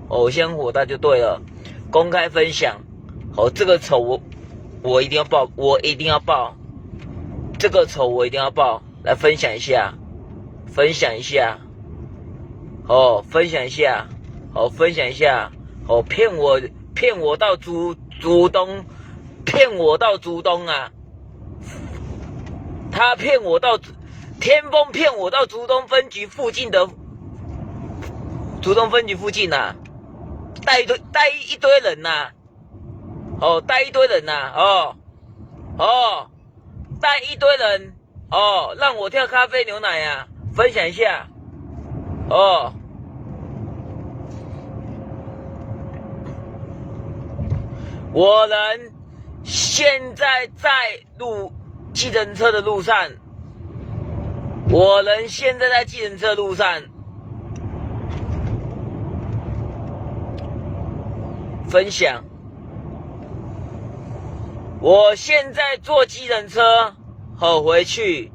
偶像火大就对了，公开分享。这个丑我一定要报，我一定要报，这个丑我一定要报，来分享一下，分享一下，分享一下，分享一下，骗我到竹东，骗我到竹东啊！他骗我到天风，骗我到竹东分局附近的竹东分局附近啊，带一堆人呐，带一堆人呐，带一堆人，让我跳咖啡牛奶啊，分享一下，我人现在在计程车的路上，我人现在在计程车路上，分享。我现在坐计程车，回去，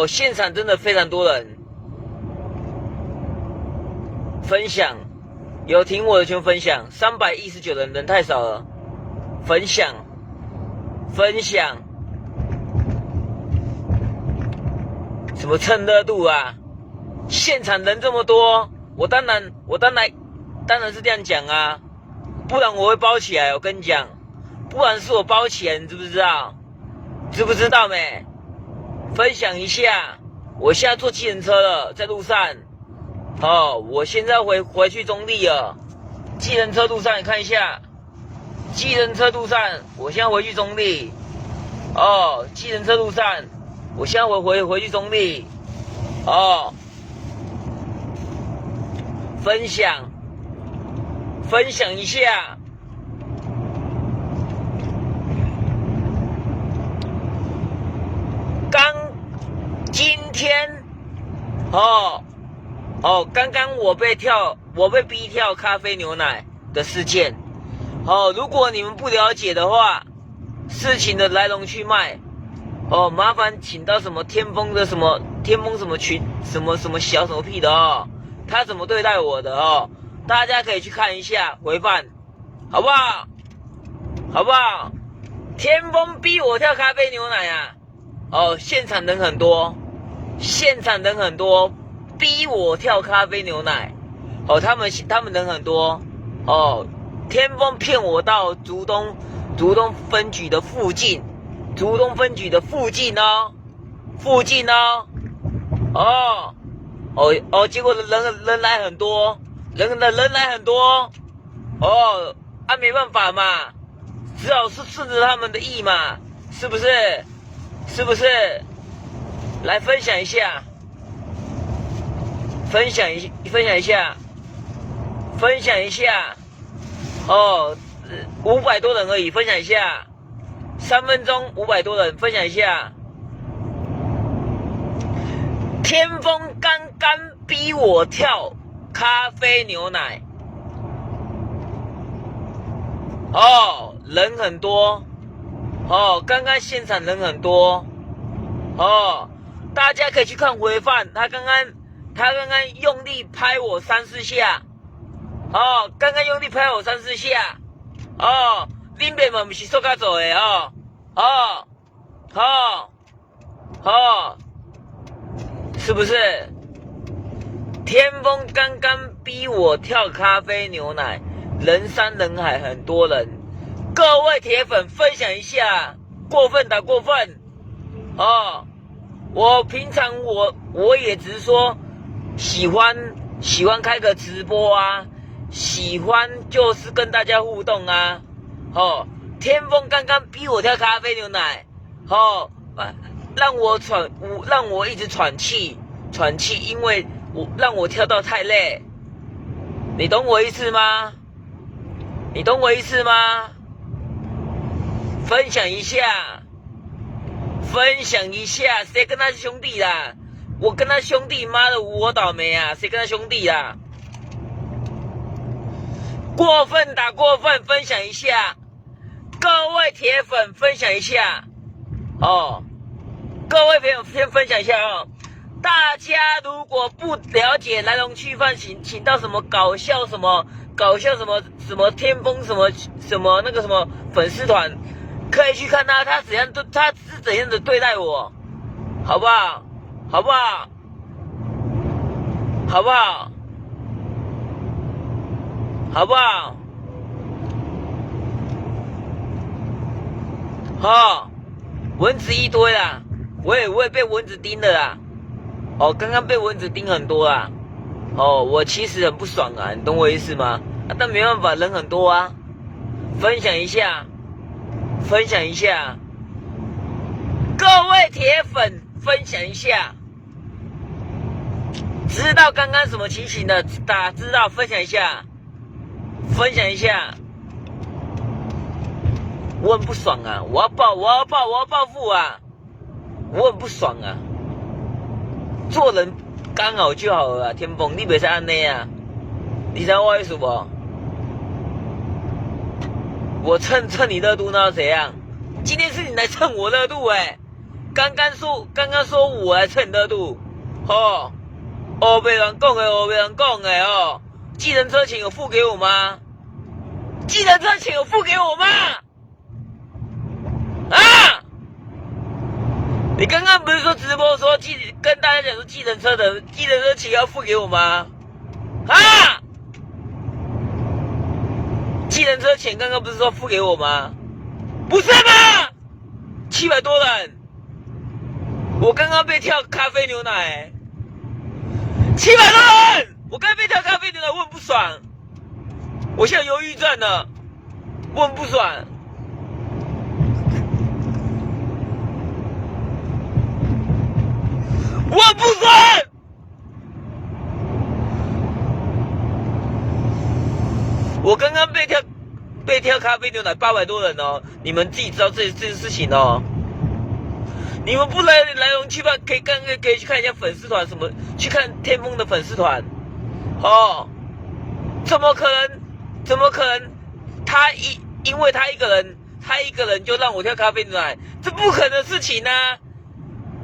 现场真的非常多人。分享，有听我的全分享，319人，人太少了。分享，什么蹭热度啊？现场人这么多，我当然是这样讲啊，不然我会包起来。我跟你讲，不然是我包起来，你知不知道？知不知道没？分享一下，我现在坐计程车了，在路上。我现在回去中立了，计程车路上你看一下。计程车路上，我现在回去中立。计程车路上，我现在回去中立。分享一下。今天，刚刚我被逼跳咖啡牛奶的事件。如果你们不了解的话，事情的来龙去脉，麻烦请到什么天风什么群什么小什么屁的他怎么对待我的大家可以去看一下回放，好不好？好不好？天风逼我跳咖啡牛奶啊！现场人很多，逼我跳咖啡牛奶，他们人很多，天风骗我到竹东分局的附近，结果人来很多，人来很多，没办法嘛，只好是顺着他们的意嘛，是不是？来分享一下，500多人而已，分享一下，3分钟500多人，分享一下。天风刚刚逼我跳咖啡牛奶，人很多，刚刚现场人很多，大家可以去看回放，他刚刚用力拍我3-4下。刚刚用力拍我3-4下，恁爸嘛不是塑胶做的是不是？天风刚刚逼我跳咖啡牛奶，人山人海，很多人，各位铁粉分享一下，过分打过分，我平常我也只是说喜欢开个直播啊。喜欢就是跟大家互动啊，天风刚刚逼我跳咖啡牛奶，让我一直喘气，因为让我跳到太累，你懂我意思吗？分享一下，谁跟他是兄弟啦？我跟他兄弟，妈的我倒霉啊！谁跟他兄弟啦？过分打过分，分享一下，各位铁粉分享一下，各位朋友先分享一下大家如果不了解来龙去脉，请到什么搞笑什么天风什么那个什么粉丝团，可以去看他是怎样的对待我，好不好？好不好？好不好？好不好？哦，蚊子一堆啦，我也被蚊子叮了啦。哦，刚刚被蚊子叮很多啦。哦，我其实很不爽啊，你懂我意思吗？但没办法，人很多啊。分享一下，各位铁粉，分享一下。知道刚刚什么情形的，大家知道分享一下。我很不爽啊，我要报复啊，我很不爽啊。做人刚好就好了啊，天风，你别再安内啊，你知道我意思不？我蹭你热度那怎样？今天是你来蹭我热度刚刚说我来蹭热度，别人讲的哦，计程车钱有付给我吗？啊！你刚刚不是说直播说跟大家讲说计程车钱要付给我吗？啊！计程车钱刚刚不是说付给我吗？不是吗？700多人，我刚刚被跳咖啡牛奶，700多人，我刚被跳咖啡牛奶，我很不爽，我现在忧郁症了，我很不爽。我不爽！我刚刚被跳咖啡牛奶800多人哦，你们自己知道这件事情哦。你们不来龙去脉，可以去看一下粉丝团什么，去看天风的粉丝团。哦，怎么可能？因为他一个人就让我跳咖啡牛奶，这不可能的事情啊！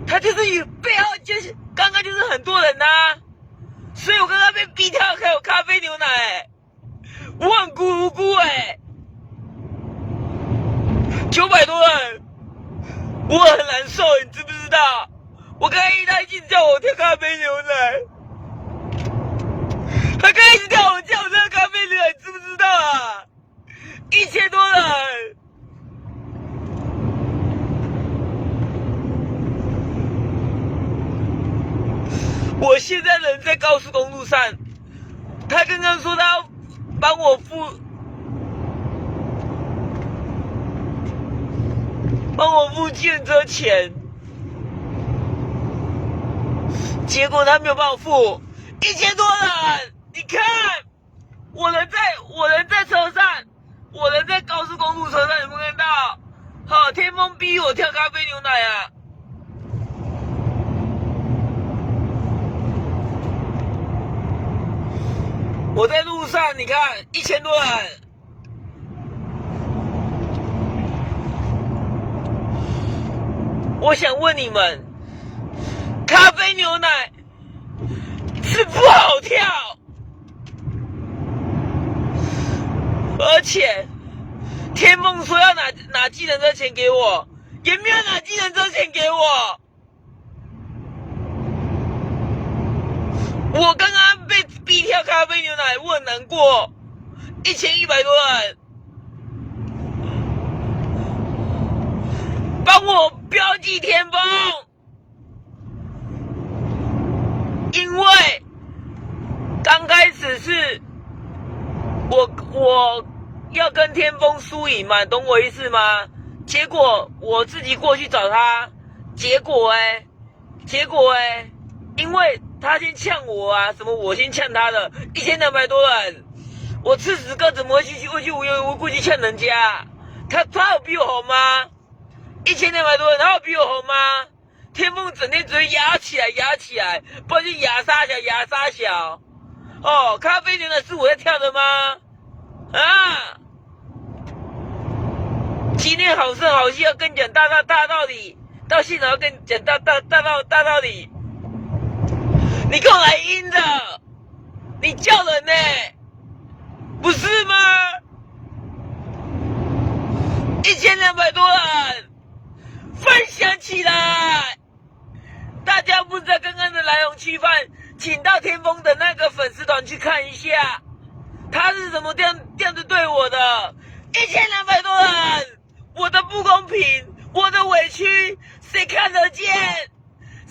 他就是背后就是刚刚就是很多人所以我刚刚被逼跳咖啡牛奶我很无辜900多人，我很难受，你知不知道？我刚才他一直叫我跳咖啡牛奶，他刚才一直叫我跳咖啡牛奶，你知不知道啊？1000多人。我现在人在高速公路上，他刚刚说他要帮我付计程车钱，结果他没有帮我付，1000多人，你看，我人在车上，我人在高速公路车上，有没有看到？天风逼我跳咖啡牛奶啊！我在路上，你看1000多人。我想问你们，咖啡牛奶是不好跳，而且天风说要拿计程车钱给我，也没有拿计程车钱给我。我刚刚被逼跳咖啡牛奶，我很难过。1100多人，帮我标记天风，因为刚开始是我要跟天风输赢嘛，懂我意思吗？结果我自己过去找他，结果因为他先呛我啊，什么我先呛他的，1200多人，我吃屎哥怎么会去无故去呛人家？他有比我红吗？1200多人，他有比我红吗？天风整天只会压起来，不然就压沙小。咖啡牛奶是我在跳的吗？啊！今天好声好气要跟你讲大道理，到现场要跟你讲大道理。你给我来阴的，你叫人呢、不是吗？1200多人，分享起来！大家不知道刚刚的来龙去脉，请到天风的那个粉丝团去看一下，他是怎么这样子对我的。1200多人，我的不公平，我的委屈，谁看得见？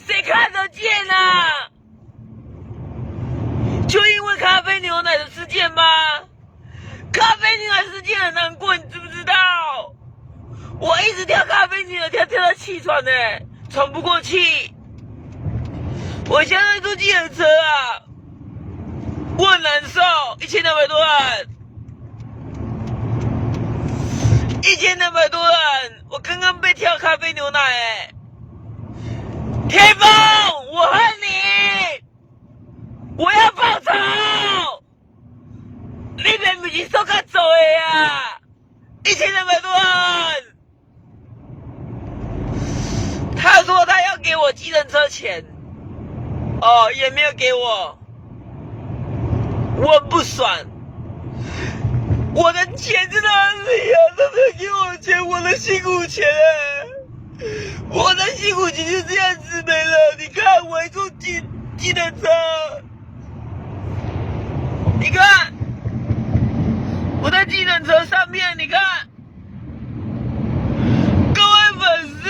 谁看得见啊？就因为咖啡牛奶的事件吗？咖啡牛奶事件很难过，你知不知道？我一直跳咖啡牛奶，跳到气喘呢、喘不过气。我现在坐计程车啊，我很难受。1200多人，1200多人，我刚刚被跳咖啡牛奶哎、天风，我恨你，我要报仇！你明明是说较做的啊！1200多人，他说他要给我计程车钱。哦，也没有给我，我很不爽。我的钱真的很厉害，都没有给我钱，我的辛苦钱我的辛苦钱就这样子没了。你看，我还坐计程车，你看我在计程车上面，你看，各位粉丝。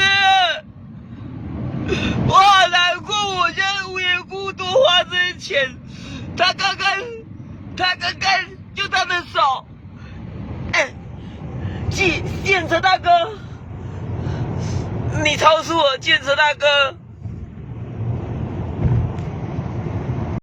我好难过，我现在无缘无故多花这些钱。他刚刚就他的手，计程车大哥，你超速了，计程车大哥。